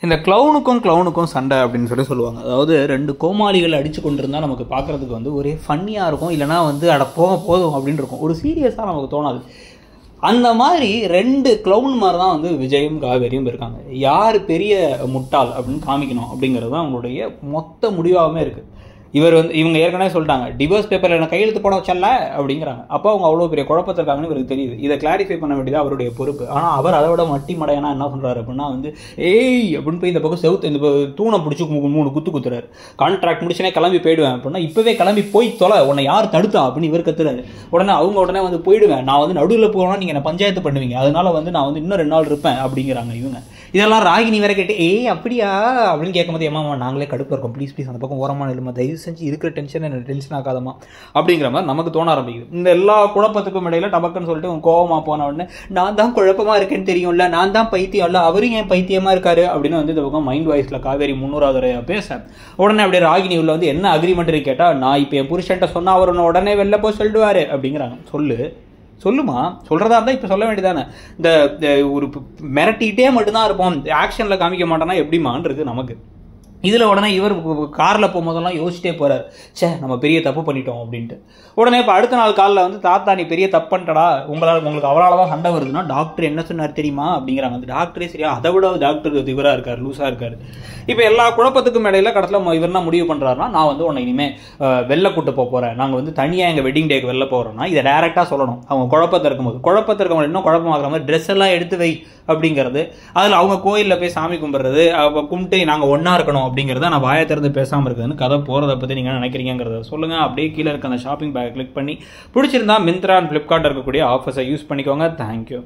இந்த க்ளவுனுக்கும் சண்டை அப்படின்னு சொல்லுவாங்க. அதாவது ரெண்டு கோமாளிகள் அடித்து கொண்டு இருந்தால் நமக்கு பார்க்குறதுக்கு வந்து ஒரே ஃபன்னியாக இருக்கும், இல்லைனா வந்து அட போதும் அப்படின்னு இருக்கும், ஒரு சீரியஸாக நமக்கு தோணாது. அந்த மாதிரி ரெண்டு க்ளவுன் மாதிரி தான் வந்து விஜயும் காவேரியும் இருக்காங்க. யார் பெரிய முட்டாள் அப்படின்னு காமிக்கணும் அப்படிங்கிறது தான் அவங்களுடைய மொத்த முடிவாகவே இருக்குது. இவங்க ஏற்கனவே சொல்லிட்டாங்க, டிவோர்ஸ் பேப்பரில் என்ன கையெழுத்து போட வச்சல அப்படிங்கிறாங்க. அப்போ அவங்க அவ்வளோ பெரிய குழப்பத்திருக்காங்கன்னு இவருக்கு தெரியுது. இதை கிளாரிஃபை பண்ண வேண்டியது அவருடைய பொறுப்பு. ஆனால் அவர் அதை விட மட்டி மடையனா என்ன சொல்கிறாரு அப்படின்னா வந்து ஏய் அப்படின்னு போய் இந்த பக்கம் இந்த தூணை பிடிச்சி 3 குத்து குத்துறாரு. கான்ட்ராக்ட் முடிச்சுனே கிளம்பி போயிடுவேன் அப்படின்னா இப்போவே கிளம்பி போய் தொலை, உன்னை யார் தடுத்தா அப்படின்னு இவர் கத்துறாரு. உடனே வந்து போயிடுவேன், நான் வந்து நடுவில் போனால் நீங்கள் என்ன பஞ்சாயத்து பண்ணுவீங்க, அதனால வந்து நான் வந்து இன்னும் 2 நாள் இருப்பேன் அப்படிங்கிறாங்க இவங்க. இதெல்லாம் ராகினி வேற கேட்டு ஏய் அப்படியா அப்படின்னு கேட்கும்போது ஏமா நாங்களே கடுப்பில் இருக்கோம், ப்ளீஸ் அந்த பக்கம் ஓரமான இல்லைமா, தயவு செஞ்சு இருக்கிற டென்ஷன் என்ன டென்ஷன் ஆகாதமா அப்படிங்கிற மாதிரி நமக்கு தோண ஆரம்பிக்குது. இந்த எல்லா குழப்பத்துக்கும் இடையில டபக்குன்னு சொல்லிட்டு கோவமா போன உடனே நான் தான் குழப்பமா இருக்கேன்னு தெரியும்ல, நான் தான் பைத்தியம் இல்லை, அவரும் ஏன் பைத்தியமா இருக்காரு அப்படின்னு வந்து இந்த பக்கம் மைண்ட் வாய்ஸ்ல காவேரி 3வது பேச உடனே அப்படியே ராகினி உள்ள வந்து என்ன அக்ரிமெண்ட் கேட்டா, நான் இப்போ என் புருஷன்ட்ட சொன்னா அவர் உடனே வெளில போய் சொல்லிடுவாரு அப்படிங்கிறாங்க. சொல்லுமா, சொல்றதா இருந்தா இப்ப சொல்ல வேண்டியதானே. இந்த ஒரு மிரட்டிக்கிட்டே மட்டும்தான் இருப்போம், ஆக்ஷன்ல காமிக்க மாட்டோம்னா எப்படிமான் இருக்கு நமக்கு. இதில் உடனே இவர் காரில் போகும்போதெல்லாம் யோசிச்சிட்டே போகிறார், சே நம்ம பெரிய தப்பு பண்ணிட்டோம் அப்படின்ட்டு. உடனே இப்போ அடுத்த நாள் காலில் வந்து தாத்தா நீ பெரிய தப்பு பண்ணிட்டடா, உங்களுக்கு அவரால் தான் சண்டை வருதுன்னா டாக்டர் என்ன சொன்னார் தெரியுமா அப்படிங்கிறாங்க. அந்த டாக்டரே சரியா அதை விட டாக்டர் இவராக இருக்கார், லூஸாக இருக்கார். இப்போ எல்லா குழப்பத்துக்கும் இடையில கடைசியில் இவர் என்ன முடிவு பண்ணுறாருன்னா, நான் வந்து உன்னை இனிமேல் வெளில கூட்டு போகிறேன், நாங்கள் வந்து தனியாக எங்கள் வெட்டிங் டேக்கு வெளில போகிறோம்னா இதை டேரெக்டாக சொல்லணும். அவங்க குழப்பத்தை இருக்கும்போது இன்னும் குழப்பமாகற மாதிரி ட்ரெஸ் எல்லாம் எடுத்து வை அப்படிங்கிறது, அதில் அவங்க கோயிலில் போய் சாமி கும்பிட்றது, கும்பிட்டு நாங்கள் ஒன்றா இருக்கணும் அப்படிங்கிறத நான் வாயை திறந்து பேசாமல் இருக்குதுன்னு கதை போகிறத பற்றி நீங்கள் நினைக்கிறீங்கிறத சொல்லுங்கள். அப்படியே கீழே இருக்க அந்த ஷாப்பிங் பேக் கிளிக் பண்ணி பிடிச்சிருந்தா மிந்த்ரா அண்ட் ஃப்ளிப்கார்ட் இருக்கக்கூடிய ஆஃபர்ஸை யூஸ் பண்ணிக்கோங்க. தேங்க்யூ.